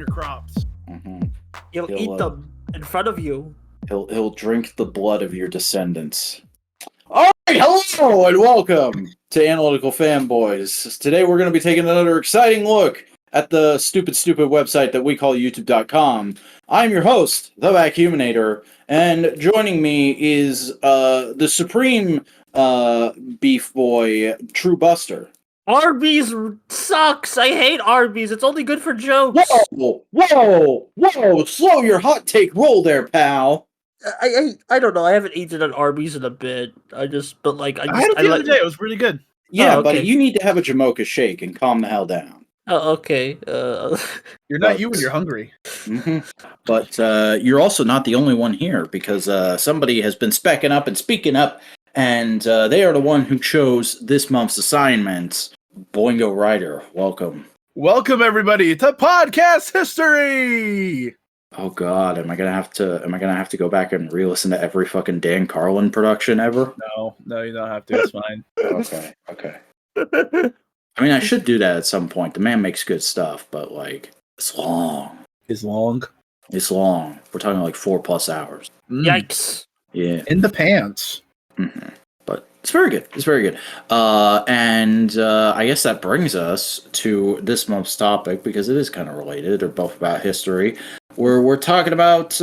your crops. Mm-hmm. He'll eat them in front of you. He'll drink the blood of your descendants. All right, hello and welcome to Analytical Fanboys. Today we're going to be taking another exciting look at the stupid website that we call YouTube.com. I'm your host, the Vacuuminator, and joining me is the supreme beef boy, True Buster. Arby's sucks. I hate Arby's. It's only good for jokes. Whoa! Slow your hot take roll there, pal. I don't know. I haven't eaten at Arby's in a bit. I had it the other day. It was really good. Yeah, okay. Buddy, you need to have a Jamocha shake and calm the hell down. Oh, okay. You're not you when you're hungry. Mm-hmm. But you're also not the only one here, because somebody has been specking up and speaking up, and they are the one who chose this month's assignment. Boingo Ryder, welcome. Welcome everybody to podcast history. Oh God, am I gonna have to go back and re-listen to every fucking Dan Carlin production ever? No, you don't have to. It's fine. Okay. I mean, I should do that at some point. The man makes good stuff, but like, it's long. It's long. We're talking like 4+ hours. Yikes. Yeah. In the pants. Mm-hmm. But it's very good. And I guess that brings us to this month's topic, because it is kind of related. They're both about history. We're talking about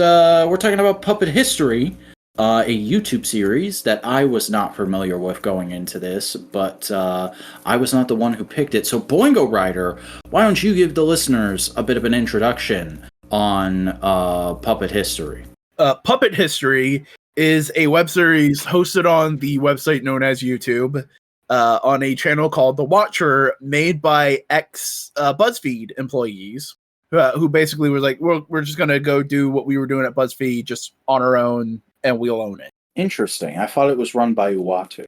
Puppet History, a YouTube series that I was not familiar with going into this, but I was not the one who picked it. So Boingo Ryder, why don't you give the listeners a bit of an introduction on Puppet History? Puppet History is a web series hosted on the website known as YouTube, on a channel called The Watcher, made by ex-BuzzFeed employees, who basically was like, we're just going to go do what we were doing at BuzzFeed just on our own, and we'll own it. Interesting. I thought it was run by Uatu.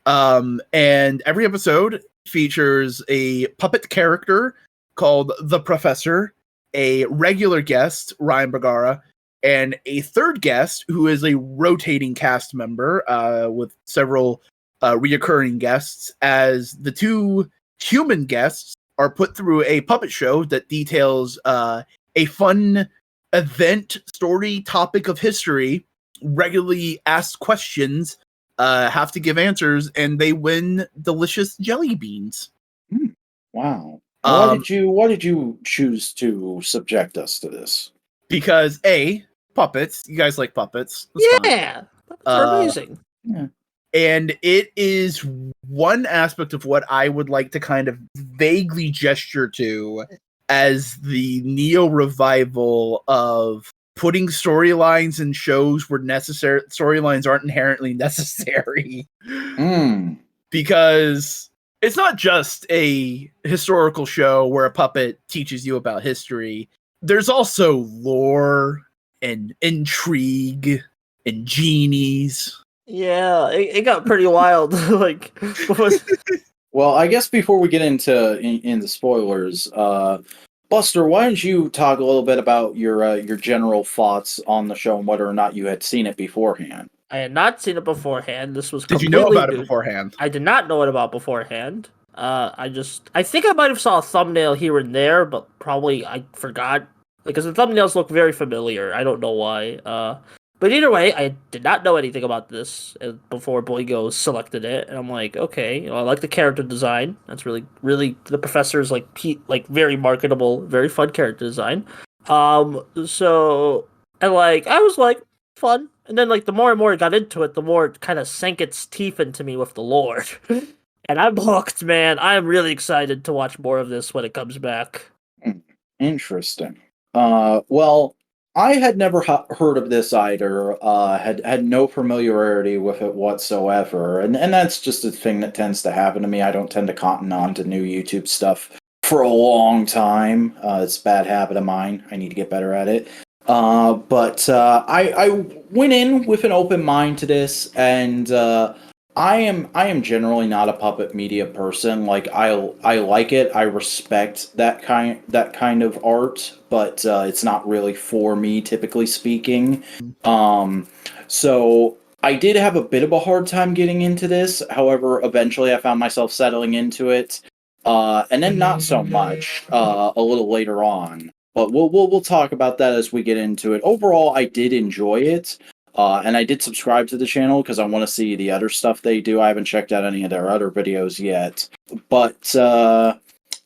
And every episode features a puppet character called The Professor, a regular guest, Ryan Bergara, and a third guest who is a rotating cast member with several reoccurring guests, as the two human guests are put through a puppet show that details a fun event, story, topic of history, regularly asked questions, have to give answers, and they win delicious jelly beans. Wow. Why did you choose to subject us to this? Because puppets. You guys like puppets. Yeah. Puppets are amazing. Yeah. And it is one aspect of what I would like to kind of vaguely gesture to as the neo-revival of putting storylines in shows where storylines aren't inherently necessary. Because it's not just a historical show where a puppet teaches you about history. There's also lore and intrigue and genies. Yeah, it got pretty wild. Well, I guess before we get into spoilers, Buster, why don't you talk a little bit about your general thoughts on the show and whether or not you had seen it beforehand? I had not seen it beforehand. This was Did you know about it beforehand? I did not know it about beforehand. I think I might have saw a thumbnail here and there, but probably I forgot, because the thumbnails look very familiar. I don't know why. But either way, I did not know anything about this before Boingo selected it, and I'm like, okay, I like the character design. That's really the professor's like very marketable, very fun character design. So I was like, fun, and then like the more and more I got into it, the more it kind of sank its teeth into me with the lore, and I'm hooked, man. I'm really excited to watch more of this when it comes back. Interesting. Well, I had never heard of this either, had no familiarity with it whatsoever, and that's just a thing that tends to happen to me. I don't tend to cotton on to new YouTube stuff for a long time. It's a bad habit of mine. I need to get better at it. But I went in with an open mind to this, and I am generally not a puppet media person. Like I like it. I respect that kind of art, but it's not really for me, typically speaking. So I did have a bit of a hard time getting into this. However, eventually I found myself settling into it. and then not so much a little later on. But we'll talk about that as we get into it. Overall, I did enjoy it, and I did subscribe to the channel because I want to see the other stuff they do. I haven't checked out any of their other videos yet, but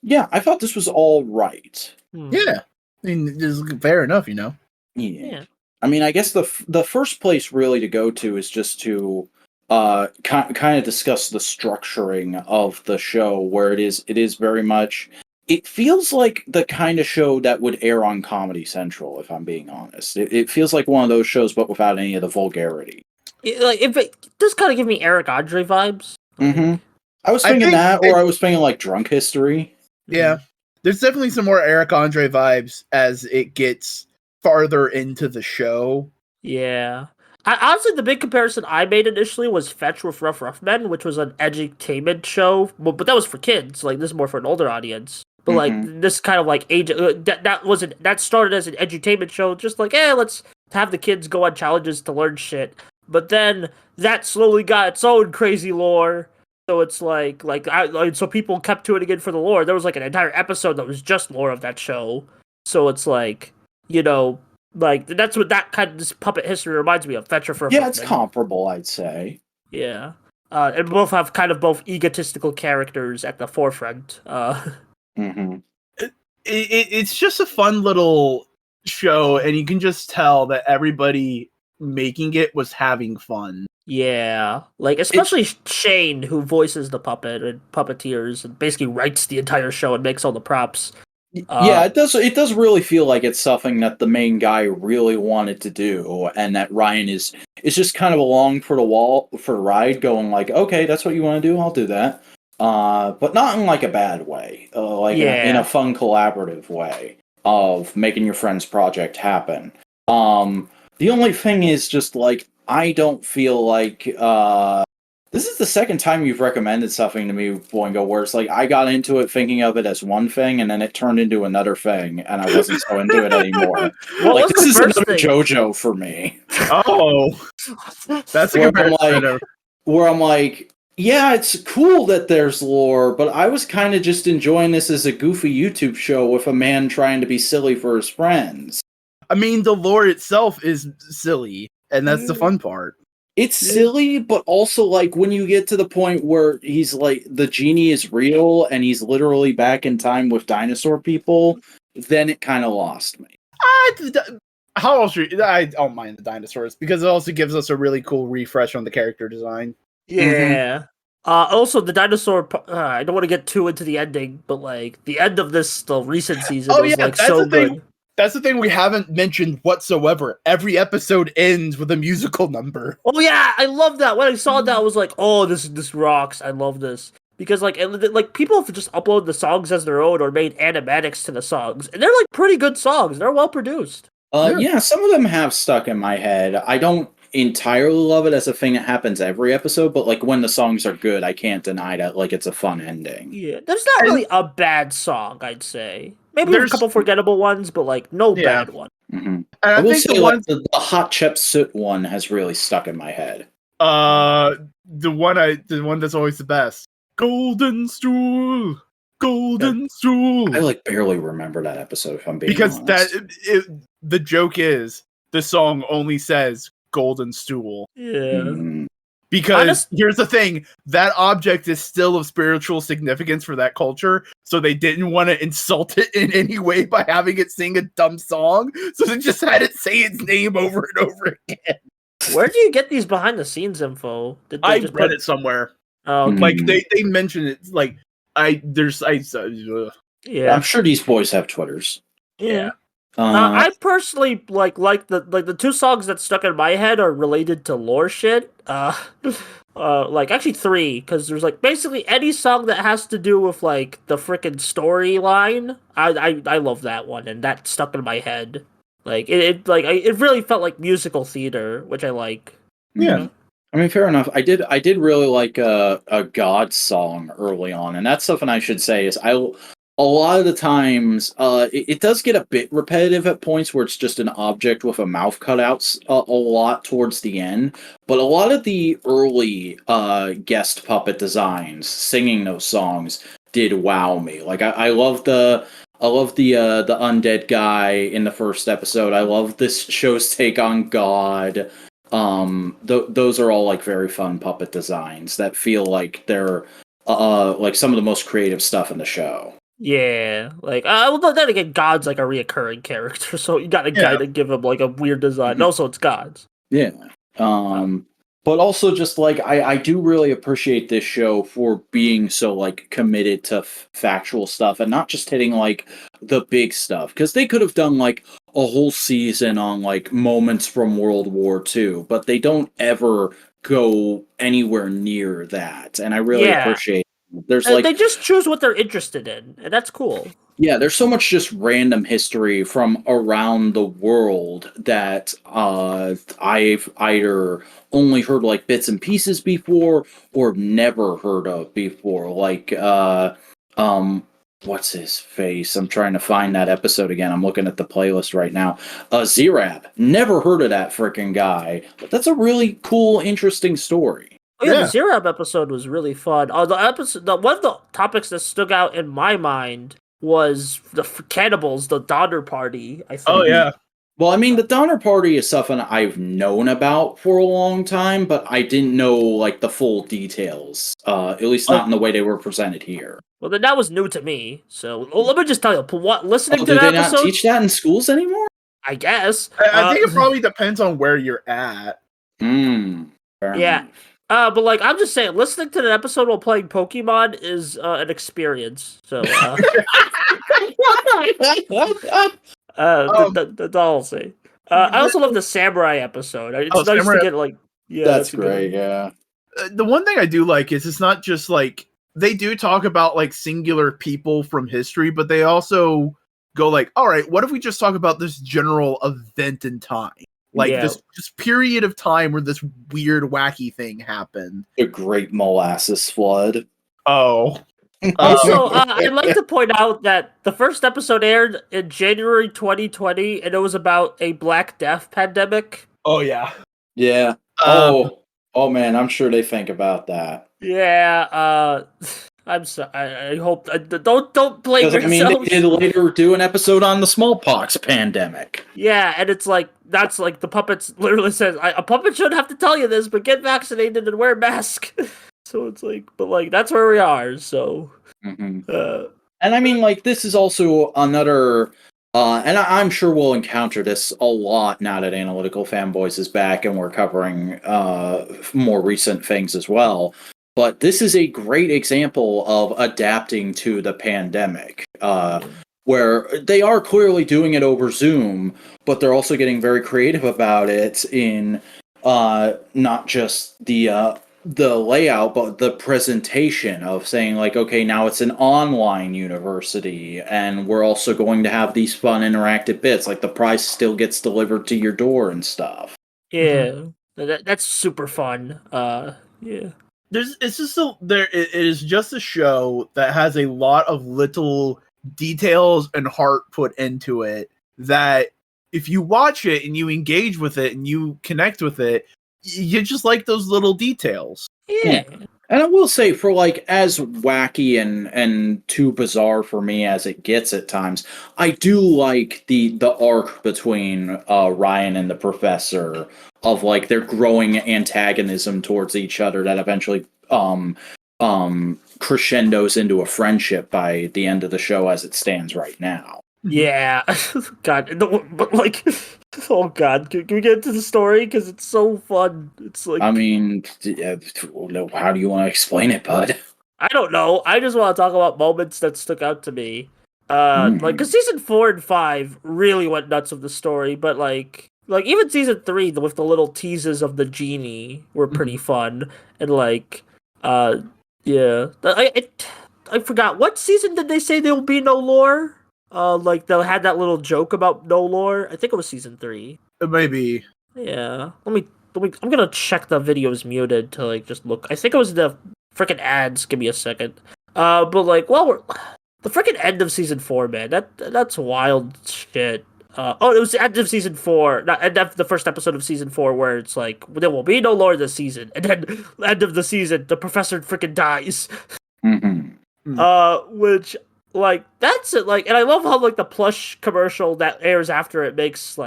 yeah, I thought this was all right. Yeah, I mean, it's fair enough, you know. Yeah. I mean, I guess the first place really to go to is just to kind of discuss the structuring of the show, where it is very much. It feels like the kind of show that would air on Comedy Central, if I'm being honest. It feels like one of those shows, but without any of the vulgarity. Like, if it does kind of give me Eric Andre vibes. Mm-hmm. I was thinking that, or I was thinking like Drunk History. Yeah, there's definitely some more Eric Andre vibes as it gets farther into the show. Yeah. Honestly, the big comparison I made initially was Fetch with Rough Men, which was an edutainment show, but that was for kids. Like, this is more for an older audience. But like this kind of like age that started as an edutainment show, just like let's have the kids go on challenges to learn shit. But then that slowly got its own crazy lore. So it's so people kept tuning in for the lore. There was like an entire episode that was just lore of that show. So it's like, you know, like that's what that kind of this puppet history reminds me of. Fetcher for it's comparable, I'd say. Yeah, and both have kind of both egotistical characters at the forefront. It's just a fun little show, and you can just tell that everybody making it was having fun. Yeah, like especially Shane, who voices the puppet and puppeteers, and basically writes the entire show and makes all the props. Yeah, it does. It does really feel like it's something that the main guy really wanted to do, and that Ryan is just kind of along for the ride, going like, "Okay, that's what you want to do. I'll do that," but not in like a bad way, in a fun, collaborative way of making your friend's project happen. The only thing is just like I don't feel like this is the second time you've recommended something to me, Boingo, where it's like I got into it thinking of it as one thing, and then it turned into another thing, and I wasn't so into it anymore. Like this is another JoJo for me. Oh, that's a comparison. Where I'm like, yeah, it's cool that there's lore, but I was kind of just enjoying this as a goofy YouTube show with a man trying to be silly for his friends. I mean, the lore itself is silly, and that's the fun part. It's silly, but also like when you get to the point where he's like the genie is real and he's literally back in time with dinosaur people, then it kind of lost me. How else? I don't mind the dinosaurs because it also gives us a really cool refresh on the character design. Yeah. Also, the dinosaur. I don't want to get too into the ending, but like the end of the recent season was like so good. That's the thing we haven't mentioned whatsoever. Every episode ends with a musical number. Oh yeah, I love that. When I saw that, I was like, "Oh, this rocks! I love this." Because like people have just uploaded the songs as their own or made animatics to the songs, and they're like pretty good songs. They're well produced. Yeah, some of them have stuck in my head. I don't entirely love it as a thing that happens every episode, but like when the songs are good, I can't deny that like it's a fun ending. Yeah, there's not really a bad song, I'd say. Maybe there's a couple forgettable ones, but like no bad one. Mm-hmm. I will say the Hot Chep Soot one has really stuck in my head. The one that's always the best. Golden Stool. I like barely remember that episode if I'm being honest. Because the joke is the song only says golden stool. Yeah. Because here's the thing, that object is still of spiritual significance for that culture, so they didn't want to insult it in any way by having it sing a dumb song, so they just had it say its name over and over again. Where do you get these behind the scenes info? I read it somewhere. Oh, okay. Like they mention it. Like I'm sure these boys have Twitters. Yeah. I personally like the two songs that stuck in my head are related to lore shit. Like actually three, because there's like basically any song that has to do with like the freaking storyline. I love that one, and that stuck in my head. Like it really felt like musical theater, which I like. Yeah. I mean, fair enough. I did really like a God song early on, and that's something I should say is a lot of the times, it does get a bit repetitive at points where it's just an object with a mouth cut out a lot towards the end. But a lot of the early guest puppet designs singing those songs did wow me. Like I love the undead guy in the first episode. I love this show's take on God. Those are all like very fun puppet designs that feel like they're like some of the most creative stuff in the show. Yeah, like well, then again, God's like a reoccurring character, so you got to kind of give him like a weird design. And also, it's God's. Yeah. But also just like I do really appreciate this show for being so like committed to factual stuff and not just hitting like the big stuff, because they could have done like a whole season on like moments from World War II, but they don't ever go anywhere near that, and I really appreciate it. There's like they just choose what they're interested in, and that's cool. Yeah, there's so much just random history from around the world that I've either only heard like bits and pieces before or never heard of before. Like what's his face? I'm trying to find that episode again. I'm looking at the playlist right now. Zerab. Never heard of that freaking guy. But that's a really cool, interesting story. Oh yeah, the Zerab episode was really fun. One of the topics that stuck out in my mind was the cannibals, the Donner Party, I think. Oh, yeah. Well, I mean, the Donner Party is something I've known about for a long time, but I didn't know, like, the full details. At least not in the way they were presented here. Well, then that was new to me. So, let me just tell you, listening to do that they episode... not teach that in schools anymore? I guess. I think it probably depends on where you're at. Fair enough. But like I'm just saying, listening to the episode while playing Pokemon is an experience. So, that's all I'll say. I also love the samurai episode. It's nice to get like, that's great. Yeah. The one thing I do like is it's not just like they do talk about like singular people from history, but they also go like, all right, what if we just talk about this general event in time? Like this period of time where this weird, wacky thing happened. The Great Molasses Flood. Oh. Also, I'd like to point out that the first episode aired in January 2020, and it was about a Black Death pandemic. Oh, yeah. Yeah. Oh man, I'm sure they think about that. Yeah, I'm sorry. I hope don't blame yourselves. I mean, they did later do an episode on the smallpox pandemic. Yeah, and it's like that's like the puppets literally says a puppet shouldn't have to tell you this, but get vaccinated and wear a mask. So it's like, but like that's where we are. So, and I mean, like this is also another. And I'm sure we'll encounter this a lot now that Analytical Fanboys is back and we're covering more recent things as well. But this is a great example of adapting to the pandemic, where they are clearly doing it over Zoom, but they're also getting very creative about it in not just the layout, but the presentation of saying like, okay, now it's an online university, and we're also going to have these fun interactive bits, like the prize still gets delivered to your door and stuff. Yeah, that's super fun. Yeah. It is just a show that has a lot of little details and heart put into it that if you watch it and you engage with it and you connect with it, you just like those little details. Yeah. And I will say, for like as wacky and too bizarre for me as it gets at times, I do like the arc between Ryan and the professor of like their growing antagonism towards each other that eventually crescendos into a friendship by the end of the show as it stands right now. Yeah. God, but like, oh God, can we get into the story? Because it's so fun. It's like, I mean, how do you want to explain it, bud? I don't know. I just want to talk about moments that stuck out to me. Like, because season 4 and 5 really went nuts with the story, but like even season 3 with the little teases of the genie were pretty fun, and like, yeah, I forgot what season did they say there will be no lore. Like they had that little joke about no lore. I think it was season 3. Maybe. Yeah. Let me. I'm gonna check the videos muted to like just look. I think it was the freaking ads. Give me a second. But like, we're the freaking end of season 4, man. That's wild shit. It was the end of season 4, not end of the first episode of season 4, where it's like there will be no lore this season, and then end of the season, the professor freaking dies. Which like that's it. Like, and I love how like the plush commercial that airs after it makes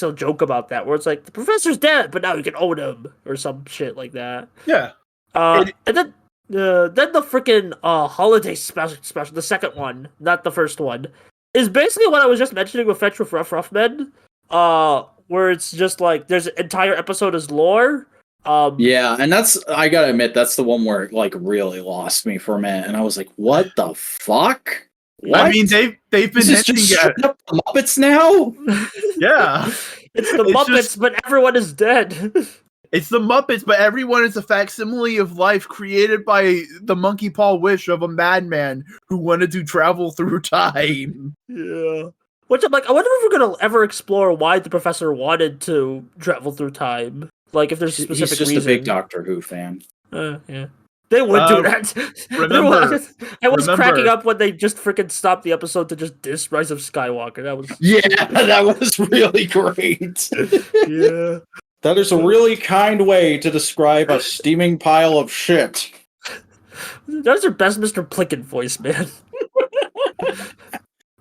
a joke about that, where it's like the professor's dead, but now you can own him or some shit like that. Yeah. And then the freaking holiday special, the second one, not the first one, is basically what I was just mentioning with Fetch with Rough Men. Where it's just like there's an entire episode as lore. Yeah, and I gotta admit, that's the one where it like really lost me for a minute, and I was like, "What the fuck?" What? I mean, they've been This is just straight up the Muppets now. Yeah, it's the Muppets, but everyone is dead. It's the Muppets, but everyone is a facsimile of life created by the monkey paw wish of a madman who wanted to travel through time. Yeah. Which I'm like, I wonder if we're gonna ever explore why the professor wanted to travel through time. Like, if there's a specific He's just reason. a big Doctor Who fan. Yeah. They would do that. Remember, I was cracking up when they just freaking stopped the episode to just diss Rise of Skywalker. That was that was really great. Yeah. That is a really kind way to describe a steaming pile of shit. That was your best Mr. Plinkett voice, man.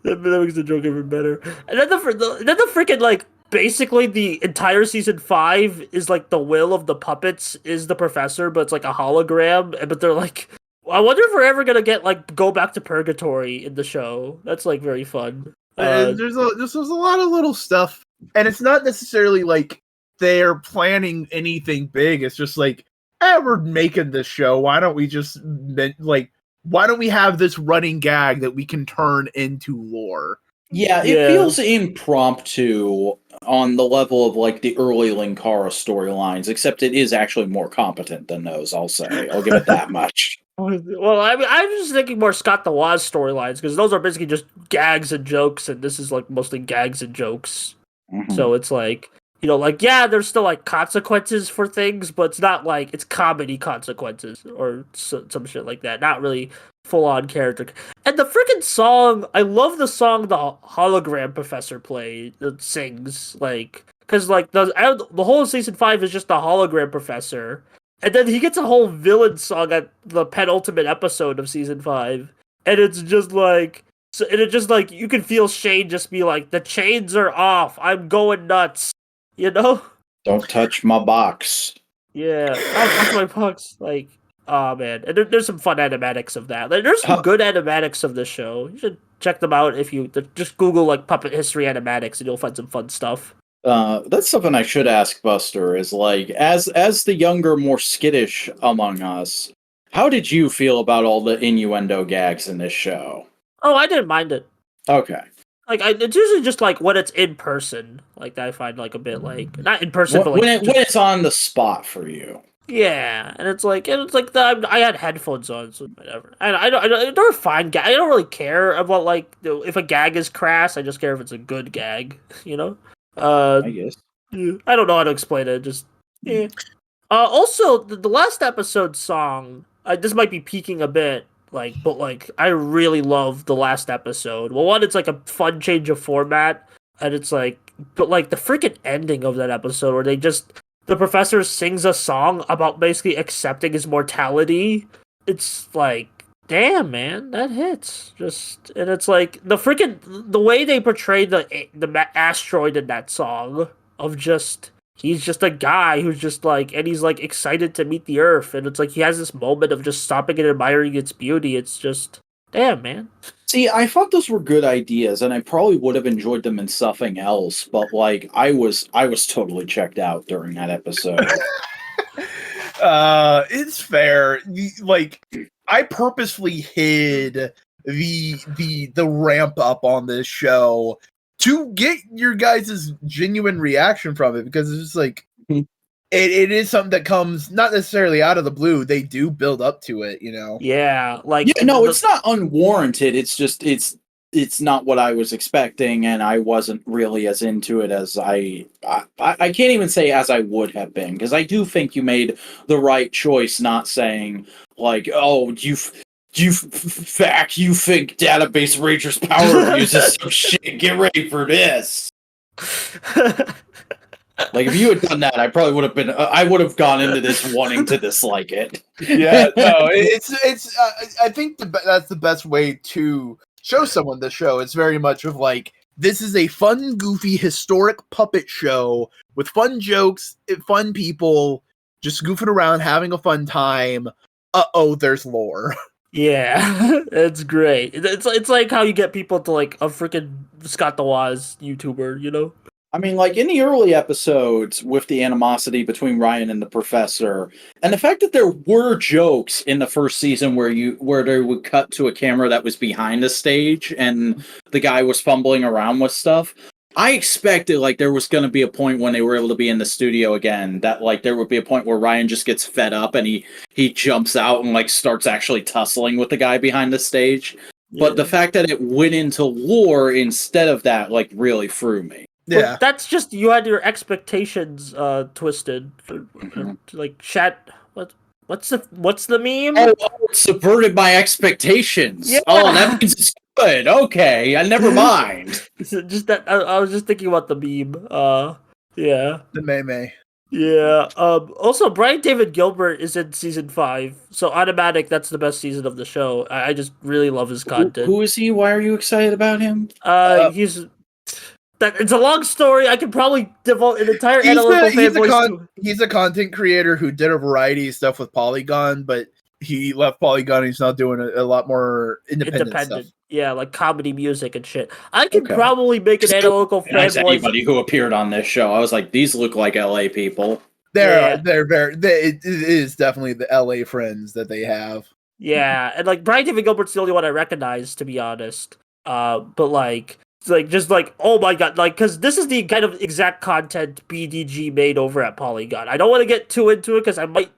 That makes the joke even better. And then the freaking like basically the entire season 5 is like the will of the puppets is the professor, but it's like a hologram. But they're like, I wonder if we're ever gonna get like go back to purgatory in the show. That's like very fun. There's a lot of little stuff, and it's not necessarily like they're planning anything big. It's just like, we're making this show. Why don't we just why don't we have this running gag that we can turn into lore? Yeah, it feels impromptu on the level of like the early Linkara storylines, except it is actually more competent than those, I'll say. I'll give it that much. Well, I mean, I'm just thinking more Scott the Woz storylines, because those are basically just gags and jokes, and this is like mostly gags and jokes. Mm-hmm. So it's like, you know, like, yeah, there's still like consequences for things, but it's not like it's comedy consequences or some shit like that. Not really full on character. And the freaking song, I love the song the hologram professor sings, like, because like the whole season 5 is just the hologram professor, and then he gets a whole villain song at the penultimate episode of season 5, and it's just like. So, and it just like you can feel Shane just be like, the chains are off, I'm going nuts. You know? Don't touch my box. Yeah. Don't touch my box. Like, oh man. And there's some fun animatics of that. Like, there's some good animatics of this show. You should check them out if you just Google like puppet history animatics and you'll find some fun stuff. That's something I should ask Buster is like, as the younger, more skittish among us, how did you feel about all the innuendo gags in this show? Oh, I didn't mind it. Okay. Like, it's usually just like when it's in person, like that I find like a bit like not in person, but like when it's on the spot for you. Yeah, and it's like I had headphones on, so whatever. They're fine gag. I don't really care about like if a gag is crass. I just care if it's a good gag, you know. I guess. I don't know how to explain it. Just yeah. Also, the last episode song. This might be peaking a bit. But I really love the last episode. Well, one, it's like a fun change of format, and it's like, but like the freaking ending of that episode where the professor sings a song about basically accepting his mortality. It's like, damn, man, that hits. And it's like the way they portray the asteroid in that song of just. He's just a guy who's just like, and he's like excited to meet the Earth, and it's like he has this moment of just stopping and admiring its beauty. It's just, damn, man. See, I thought those were good ideas, and I probably would have enjoyed them in something else, but like, I was totally checked out during that episode. It's fair. Like, I purposefully hid the ramp up on this show to get your guys' genuine reaction from it, because it's just like it is something that comes not necessarily out of the blue. They do build up to it, you know. Yeah, like it's not unwarranted. It's just it's not what I was expecting, and I wasn't really as into it as I can't even say as I would have been, because I do think you made the right choice not saying like, oh, you think Database Ranger's power abuse is some shit. Get ready for this. Like if you had done that, I probably would have been. I would have gone into this wanting to dislike it. Yeah, no, it's. I think that's the best way to show someone the show. It's very much of like, this is a fun, goofy, historic puppet show with fun jokes, fun people, just goofing around, having a fun time. There's lore. Yeah, it's great. It's like how you get people to like a freaking Scott the Waz YouTuber, you know? I mean, like in the early episodes with the animosity between Ryan and the professor, and the fact that there were jokes in the first season where they would cut to a camera that was behind the stage and the guy was fumbling around with stuff. I expected like there was going to be a point when they were able to be in the studio again, that like there would be a point where Ryan just gets fed up and he jumps out and like starts actually tussling with the guy behind the stage. Yeah. But the fact that it went into lore instead of that like really threw me. Yeah, Well, that's just you had your expectations twisted. Like chat. What's the meme? Oh, it subverted my expectations. Yeah. Oh, that means it's good. Okay, never mind. Just that I was just thinking about the meme. Yeah. the May. Yeah. Also, Brian David Gilbert is in season 5, so automatic. That's the best season of the show. I just really love his content. Who is he? Why are you excited about him? He's that. It's a long story. I could probably devote an entire Analytical Fanboys to. He's a content creator who did a variety of stuff with Polygon, but he left Polygon. And he's now doing a lot more independent stuff. Yeah, like comedy music and shit. I could probably make an Analytical Fanboys. Anybody who appeared on this show, I was like, these look like LA people. They're very. It is definitely the LA friends that they have. Yeah, and like Brian David Gilbert's the only one I recognize, to be honest. But like just like, oh my god, like, because this is the kind of exact content BDG made over at Polygon. I don't want to get too into it because I might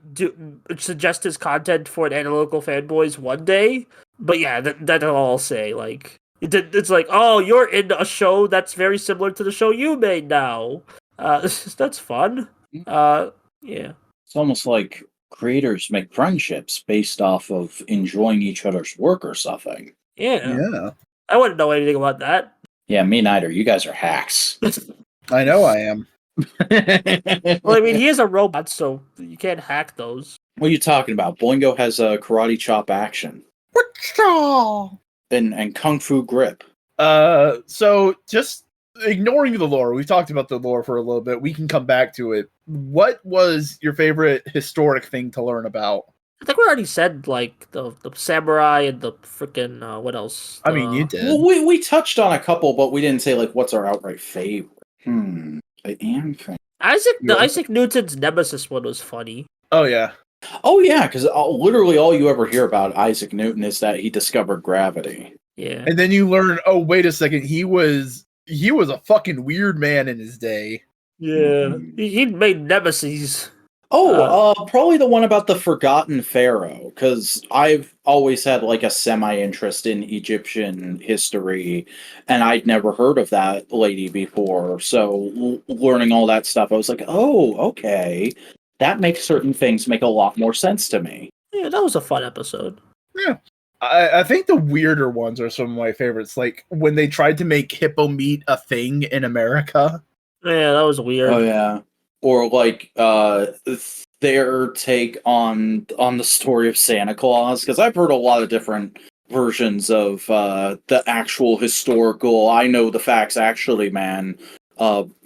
suggest his content for an Analytical Fanboys one day. But yeah, that's all I'll say. Like, it's like, oh, you're in a show that's very similar to the show you made now. That's fun. Yeah. It's almost like creators make friendships based off of enjoying each other's work or something. Yeah. I wouldn't know anything about that. Yeah, me neither. You guys are hacks. I know I am. Well, I mean, he is a robot, so you can't hack those. What are you talking about? Boingo has a karate chop action. And kung fu grip. So just ignoring the lore, we've talked about the lore for a little bit. We can come back to it. What was your favorite historic thing to learn about? I think we already said like the samurai and the freaking what else? I mean, you did. Well, we touched on a couple, but we didn't say like what's our outright favorite. I am thinking. Isaac Newton's Nemesis one was funny. Oh yeah. Oh yeah, because literally all you ever hear about Isaac Newton is that he discovered gravity. Yeah. And then you learn, oh wait a second, he was a fucking weird man in his day. Yeah. He made Nemesis. Probably the one about the Forgotten Pharaoh, because I've always had like a semi-interest in Egyptian history, and I'd never heard of that lady before. So learning all that stuff, I was like, oh, okay. That makes certain things make a lot more sense to me. Yeah, that was a fun episode. Yeah. I think the weirder ones are some of my favorites, like when they tried to make hippo meat a thing in America. Yeah, that was weird. Oh, yeah. Or like their take on the story of Santa Claus, because I've heard a lot of different versions of the actual historical, I know the facts actually, man,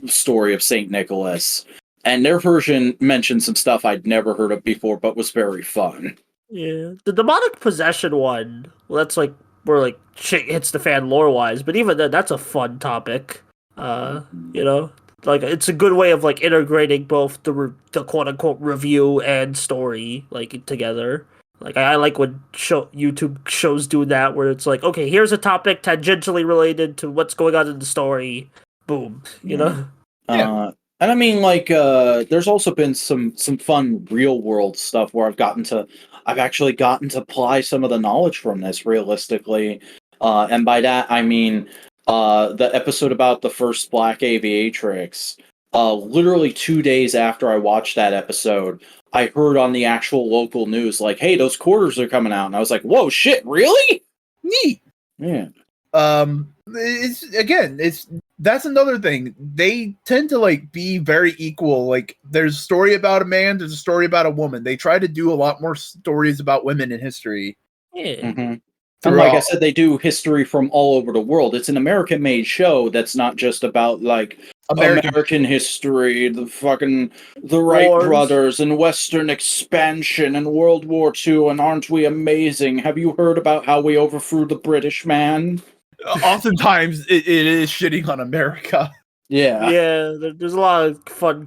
story of Saint Nicholas. And their version mentioned some stuff I'd never heard of before, but was very fun. Yeah, the demonic possession one. Well, that's like where like shit hits the fan lore wise, but even then, that's a fun topic. You know. Like, it's a good way of, like, integrating both the quote-unquote review and story, like, together. Like, I like when YouTube shows do that, where it's like, okay, here's a topic tangentially related to what's going on in the story. Boom. You know? Yeah. And I mean, like, there's also been some fun real-world stuff where I've actually gotten to apply some of the knowledge from this realistically. And by that, I mean... the episode about the first black aviatrix, literally 2 days after I watched that episode, I heard on the actual local news, like, hey, those quarters are coming out. And I was like, whoa, shit, really? Neat. Yeah. It's that's another thing. They tend to like be very equal. Like there's a story about a man, there's a story about a woman. They try to do a lot more stories about women in history. Yeah. Mm-hmm. And like I said, they do history from all over the world. It's an American-made show that's not just about like American history, the Wright Wars. brothers and Western expansion and World War II, and aren't we amazing? Have you heard about how we overthrew the British man? Oftentimes it is shitting on America. Yeah. Yeah, there's a lot of fun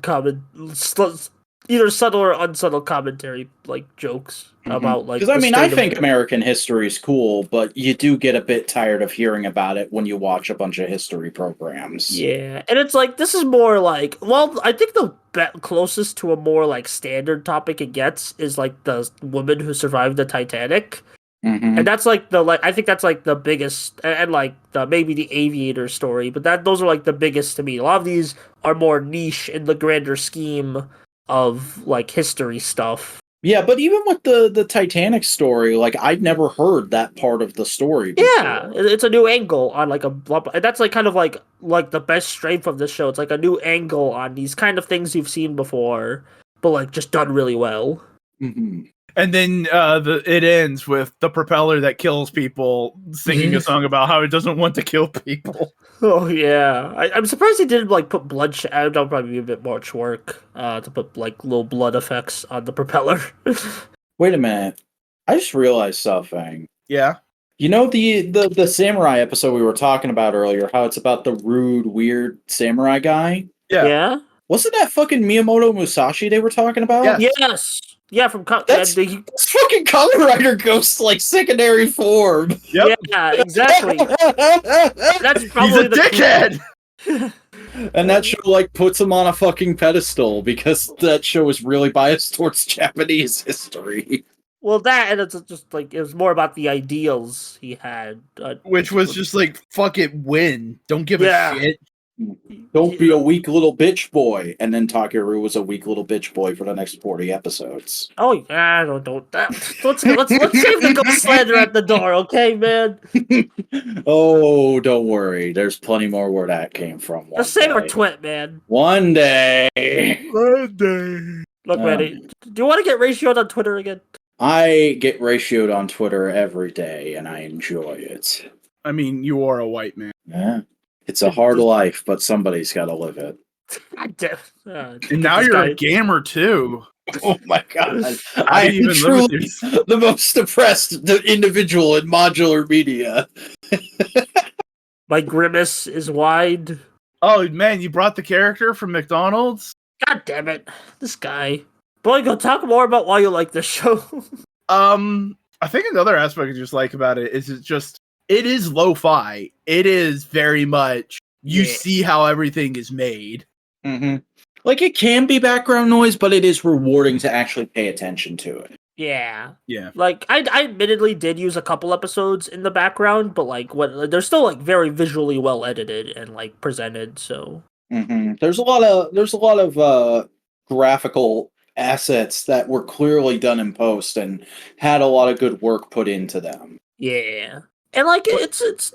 either subtle or unsubtle commentary, like jokes about like. Because I mean, I think American history is cool, but you do get a bit tired of hearing about it when you watch a bunch of history programs. Yeah, and it's like this is more like, well, I think the closest to a more like standard topic it gets is like the woman who survived the Titanic. And that's like I think that's like the biggest, and like maybe the aviator story, but those are like the biggest to me. A lot of these are more niche in the grander scheme of like history stuff. Yeah, but even with the Titanic story, like I'd never heard that part of the story before. Yeah, it's a new angle on like and that's like kind of like the best strength of the show. It's like a new angle on these kind of things you've seen before, but like just done really well. Mm-hmm. And then it ends with the propeller that kills people singing a song about how it doesn't want to kill people. Oh yeah, I'm surprised they didn't like put bloodshed. That would probably be a bit much work to put like little blood effects on the propeller. Wait a minute, I just realized something. Yeah, you know the samurai episode we were talking about earlier, how it's about the rude, weird samurai guy. Yeah. Wasn't that fucking Miyamoto Musashi they were talking about? Yes. Yeah, from that's fucking Kamen Rider Ghost like secondary form. Yep. Yeah, exactly. That's probably he's a dickhead. And that show like puts him on a fucking pedestal because that show is really biased towards Japanese history. Well, that and it's just like it was more about the ideals he had, which was just like fuck it, win. Don't give a shit. Don't be a weak little bitch boy. And then Takeru was a weak little bitch boy for the next 40 episodes. Oh yeah, let's save the ghost slander at the door, okay, man? Oh, don't worry. There's plenty more where that came from. Just save our twit, man. One day. Look, man, do you want to get ratioed on Twitter again? I get ratioed on Twitter every day, and I enjoy it. I mean, you are a white man. Yeah. It's a hard life, but somebody's got to live it. And now you're a gamer, too. Oh my god. I am truly the most depressed individual in modular media. My grimace is wide. Oh, man, you brought the character from McDonald's? God damn it. This guy. Boingo, talk more about why you like this show. I think another aspect I just like about it is it is lo-fi. It is very much, you see how everything is made. Mm-hmm. Like, it can be background noise, but it is rewarding to actually pay attention to it. Yeah. Yeah. Like, I admittedly did use a couple episodes in the background, but, like, they're still, like, very visually well edited and, like, presented, so... Mm-hmm. There's a lot of graphical assets that were clearly done in post and had a lot of good work put into them. Yeah. And like it's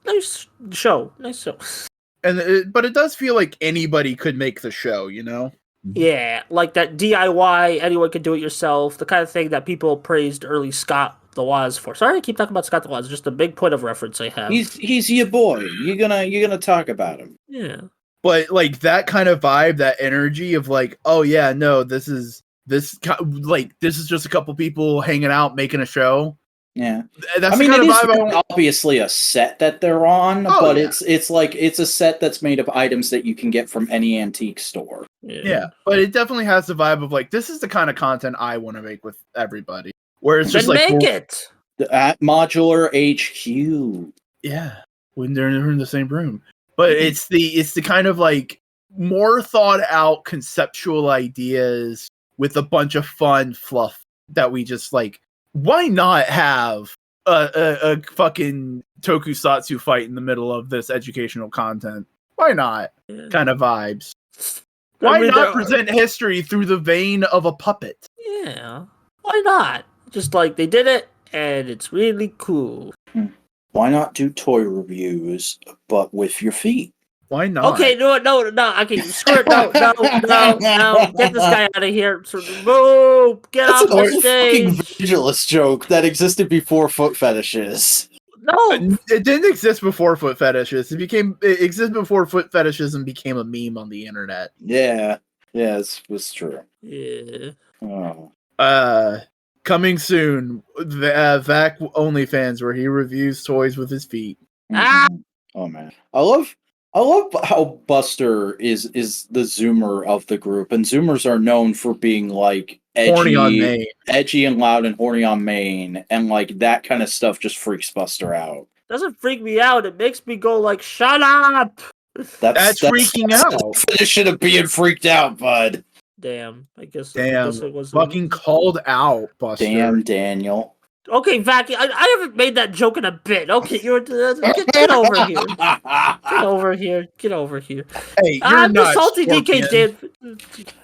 nice show. But it does feel like anybody could make the show, you know? Yeah, like that DIY, anyone can do it yourself, the kind of thing that people praised early Scott the Woz for. Sorry I keep talking about Scott the Woz, just a big point of reference I have. He's your boy. You're gonna talk about him. Yeah. But like that kind of vibe, that energy of like, oh yeah, no, this is just a couple people hanging out making a show. Yeah, that's the kind of vibe. Obviously a set that they're on, but it's like it's a set that's made of items that you can get from any antique store. Yeah, but it definitely has the vibe of like, this is the kind of content I want to make with everybody. Where it's just like, make it at Modular HQ. Yeah, when they're in the same room. But it's the kind of like more thought out conceptual ideas with a bunch of fun fluff that we just like. Why not have a fucking tokusatsu fight in the middle of this educational content? Why not? Kind of vibes. Why not present history through the vein of a puppet? Yeah. Why not? Just like they did it, and it's really cool. Why not do toy reviews, but with your feet? Why not? Okay, no. Okay, screw it. No. Get this guy out of here. Move. Get That's off an the old fucking stage. Vangelis joke that existed before foot fetishes. No. It didn't exist before foot fetishes. It existed before foot fetishes and became a meme on the internet. Yeah, it was true. Yeah. Oh. Coming soon, Vac OnlyFans, where he reviews toys with his feet. Ah! Oh man, I love how Buster is the Zoomer of the group, and Zoomers are known for being like Horny on Maine. edgy and loud and horny on main, and like that kind of stuff just freaks Buster out. Doesn't freak me out. It makes me go like, shut up. That's freaking out. The definition of being freaked out, bud. Damn. I guess Damn. it was Fucking called out, Buster. Damn, Daniel. Okay, Vac, I haven't made that joke in a bit. Okay, get over here. Get over here. Hey, you're The not Salty Scorpion. DK Dan.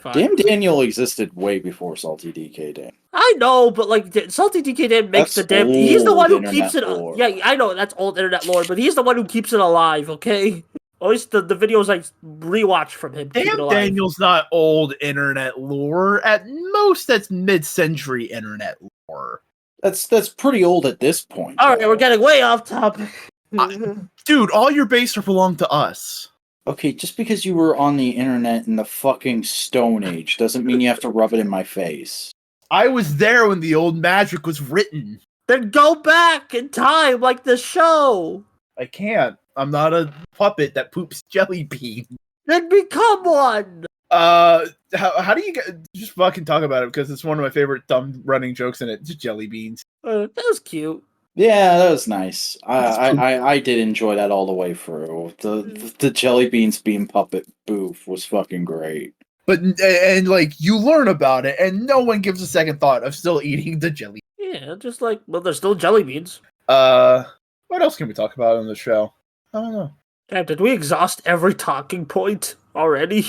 Fine. Damn, Daniel existed way before Salty DK Dan. I know, but like Salty DK Dan makes That's the damn. He's the one who old keeps it. internet lore. Yeah, I know that's old internet lore, but he's the one who keeps it alive. Okay. At least the videos I rewatch from him. Keep it Damn, alive. Daniel's not old internet lore. At most, that's mid-century internet lore. That's pretty old at this point. All right, though. we're getting way off topic. Dude, all your base are belong to us. Okay, just because you were on the internet in the fucking Stone Age doesn't mean you have to rub it in my face. I was there when the old magic was written. Then go back in time, like the show. I can't. I'm not a puppet that poops jelly beans. Then become one. How do you just fucking talk about it, because it's one of my favorite dumb running jokes in it. Just jelly beans. That was cute. Yeah, that was nice. I did enjoy that all the way through. The jelly beans bean puppet booth was fucking great. But and like you learn about it, and no one gives a second thought of still eating the jelly. Yeah, just like there's still jelly beans. What else can we talk about on the show? I don't know. Damn, did we exhaust every talking point already?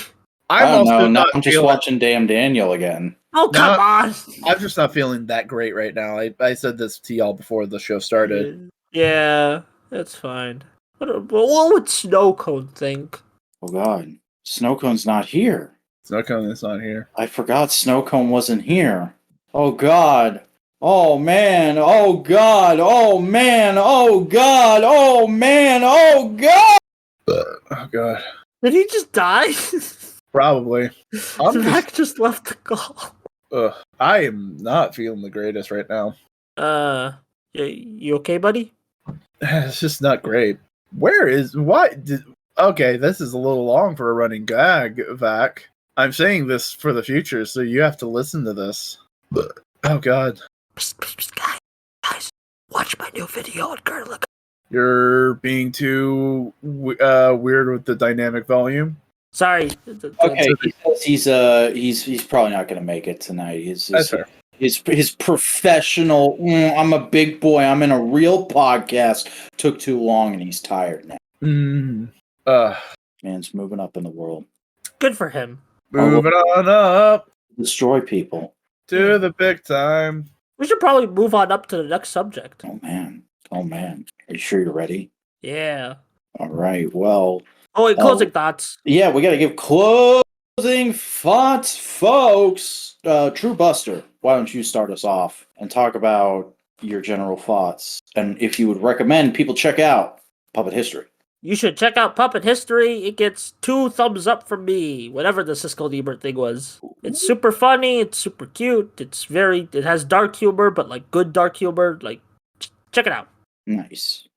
I don't know. Now I'm just feeling- watching Damn Daniel again. Oh, come on! I'm just not feeling that great right now. I said this to y'all before the show started. Yeah, that's fine. What would Snowcone think? Oh god, Snowcone's not here. Snowcone is not here. I forgot Snowcone wasn't here. Oh god. Oh man. Oh god. Oh man. Oh god. Oh man. Oh god. Oh god. Did he just die? Probably. Zach just left the call. I am not feeling the greatest right now. You okay, buddy? It's just not great. Okay, this is a little long for a running gag, Vac. I'm saying this for the future, so you have to listen to this. Oh god. Guys, watch my new video on Garlic. You're being too weird with the dynamic volume. Sorry. Okay, he says he's probably not going to make it tonight. That's fair. His professional. I'm a big boy. I'm in a real podcast. Took too long, and he's tired now. Man's moving up in the world. Good for him. Moving on up. Destroy people to the big time. We should probably move on up to the next subject. Oh man. Are you sure you're ready? Yeah. All right. Well. Oh, wait, closing thoughts. Yeah, we got to give closing thoughts, folks. True Buster, why don't you start us off and talk about your general thoughts, and if you would recommend people check out Puppet History. You should check out Puppet History. It gets 2 thumbs up from me, whatever the Siskel and Ebert thing was. It's super funny. It's super cute. It has dark humor, but like good dark humor. Like, check it out. Nice.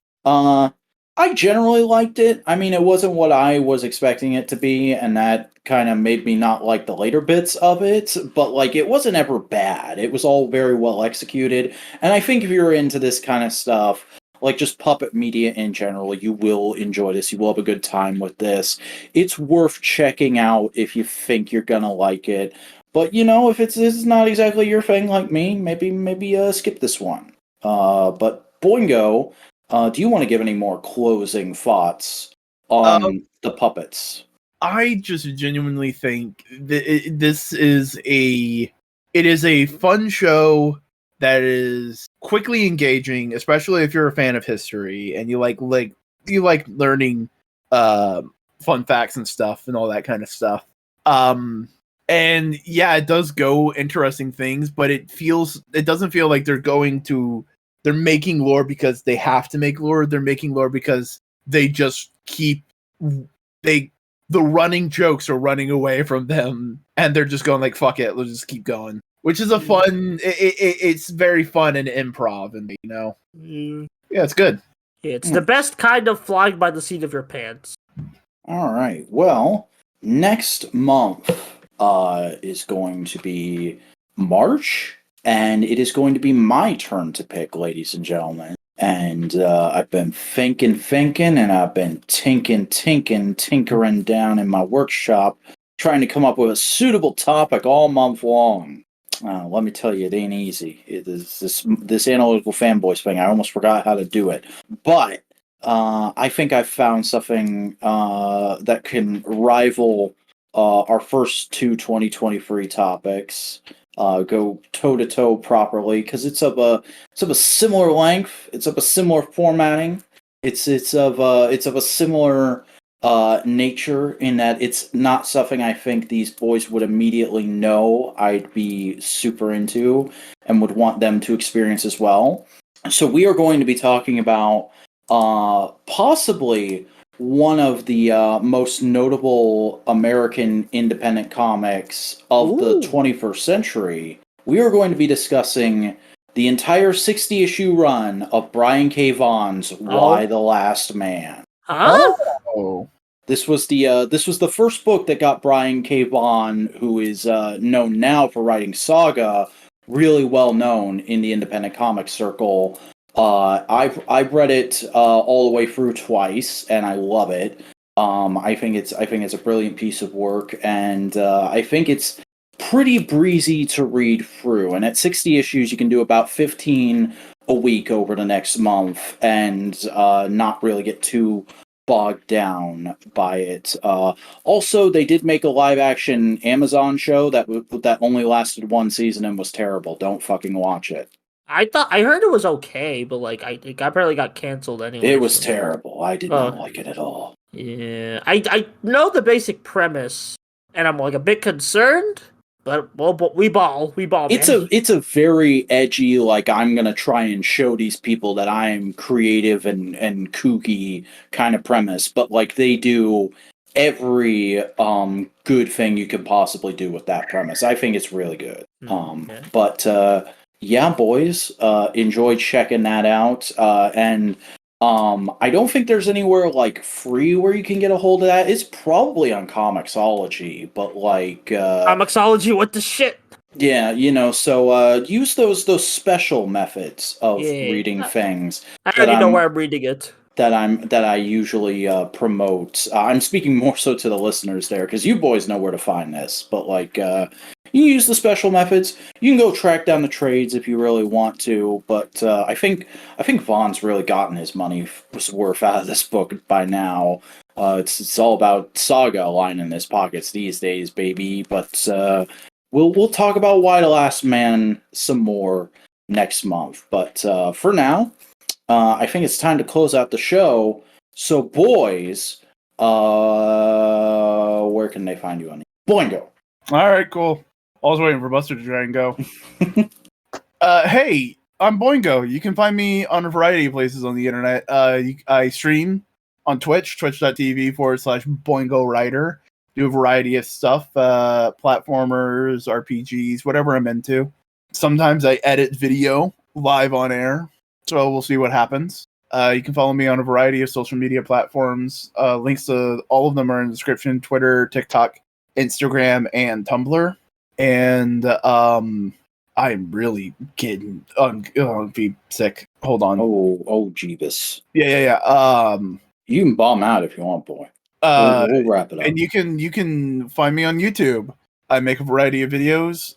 I generally liked it. I mean, it wasn't what I was expecting it to be, and that kind of made me not like the later bits of it, but like it wasn't ever bad. It was all very well executed, and I think if you're into this kind of stuff, like just puppet media in general, you will enjoy this. You will have a good time with this. It's worth checking out if you think you're gonna like it. But if this is not exactly your thing like me, maybe skip this one. But Boingo, do you want to give any more closing thoughts on the puppets? I just genuinely think that it is a fun show that is quickly engaging, especially if you're a fan of history and you like learning fun facts and stuff and all that kind of stuff. And yeah, it does go interesting things, but it doesn't feel like they're making lore because they have to make lore. They're making lore because they just the running jokes are running away from them, and they're just going like, fuck it, let's just keep going. Which is a fun, it's very fun and improv, and yeah, it's good. It's the best kind of flying by the seat of your pants. All right. Well, next month is going to be March, and it is going to be my turn to pick, ladies and gentlemen. And I've been thinking, and I've been tinkering down in my workshop, trying to come up with a suitable topic all month long. Let me tell you, it ain't easy. It is this Analytical Fanboys thing. I almost forgot how to do it. But I think I've found something that can rival our first two 2023 topics. Go toe-to-toe properly, because it's of a similar length. It's of a similar formatting. It's of a similar nature in that it's not something I think these boys would immediately know I'd be super into and would want them to experience as well. So we are going to be talking about possibly one of the most notable American independent comics of the 21st century. We are going to be discussing the entire 60-issue run of Brian K. Vaughan's Why the Last Man. Huh? Oh. This was the first book that got Brian K. Vaughan, who is known now for writing Saga, really well known in the independent comic circle. I've read it all the way through twice, and I love it. I think it's a brilliant piece of work, and I think it's pretty breezy to read through. And at 60 issues, you can do about 15 a week over the next month, and not really get too bogged down by it. Also, they did make a live-action Amazon show that only lasted one season and was terrible. Don't fucking watch it. I heard it was okay, but like it apparently got canceled anyway. It was terrible. I did not like it at all. Yeah, I know the basic premise, and I'm like a bit concerned. But we ball. It's a very edgy, like, I'm gonna try and show these people that I'm creative and kooky kind of premise. But like, they do every good thing you could possibly do with that premise. I think it's really good. But yeah, boys, enjoyed checking that out. And I don't think there's anywhere like free where you can get a hold of that. It's probably on Comixology, but like Comixology, what the shit? Yeah, so use those special methods of reading things. I already know where I'm reading it. That I usually promote. I'm speaking more so to the listeners there, because you boys know where to find this. But like, you can use the special methods. You can go track down the trades if you really want to. But I think Vaughn's really gotten his money's worth out of this book by now. It's all about Saga lining his pockets these days, baby. But we'll talk about Why the Last Man some more next month. But for now, I think it's time to close out the show. So, boys, where can they find you on Boingo? All right, cool. I was waiting for Buster to try and go. Hey, I'm Boingo. You can find me on a variety of places on the internet. I stream on Twitch, twitch.tv/Boingo Writer. Do a variety of stuff, platformers, RPGs, whatever I'm into. Sometimes I edit video live on air. So we'll see what happens. You can follow me on a variety of social media platforms. Links to all of them are in the description: Twitter, TikTok, Instagram, and Tumblr. And I'm really getting be sick. Hold on. Oh, Jeebus. Yeah. You can bomb out if you want, boy. We'll wrap it up. And you can find me on YouTube. I make a variety of videos.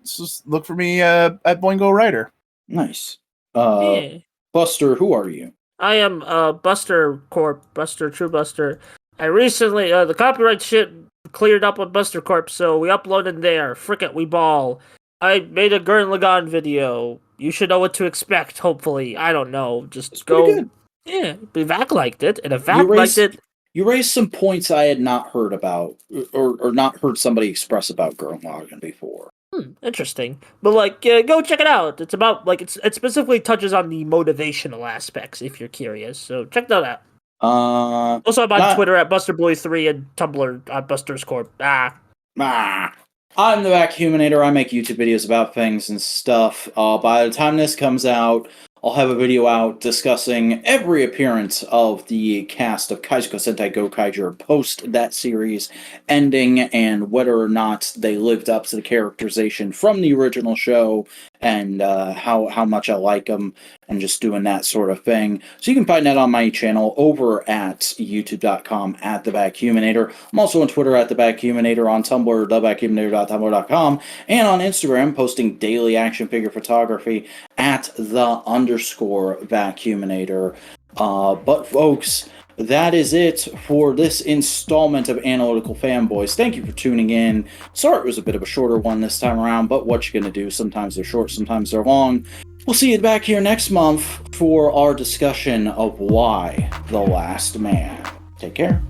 Just look for me at Boingo Writer. Nice. Buster, who are you? I am Buster Corp, True Buster. I recently the copyright shit cleared up on Buster Corp, so we uploaded there. Frick it, we ball. I made a Gurren Lagann video. You should know what to expect, hopefully. I don't know. Just it's go. Good. Yeah, but Vac liked it, and if Vac liked it. You raised some points I had not heard about, or not heard somebody express about Gurren Lagann before. Interesting. But like, go check it out. It's about like it specifically touches on the motivational aspects if you're curious. So check that out. Also, I'm on Twitter at BusterBoy3 and Tumblr at Buster's Corp. I'm the Vacuuminator. I make YouTube videos about things and stuff. By the time this comes out, I'll have a video out discussing every appearance of the cast of Kaijuko Sentai Go Kaiju post that series ending and whether or not they lived up to the characterization from the original show and how much I like them and just doing that sort of thing. So you can find that on my channel over at youtube.com at The Vacuuminator. I'm also on Twitter at The Vacuuminator, on Tumblr, thevacuuminator.tumblr.com, and on Instagram posting daily action figure photography at _Vacuuminator. But folks, that is it for this installment of Analytical Fanboys. Thank you for tuning in. Sorry it was a bit of a shorter one this time around, but what you gonna do? Sometimes they're short, sometimes they're long. We'll see you back here next month for our discussion of Y: The Last Man. Take care.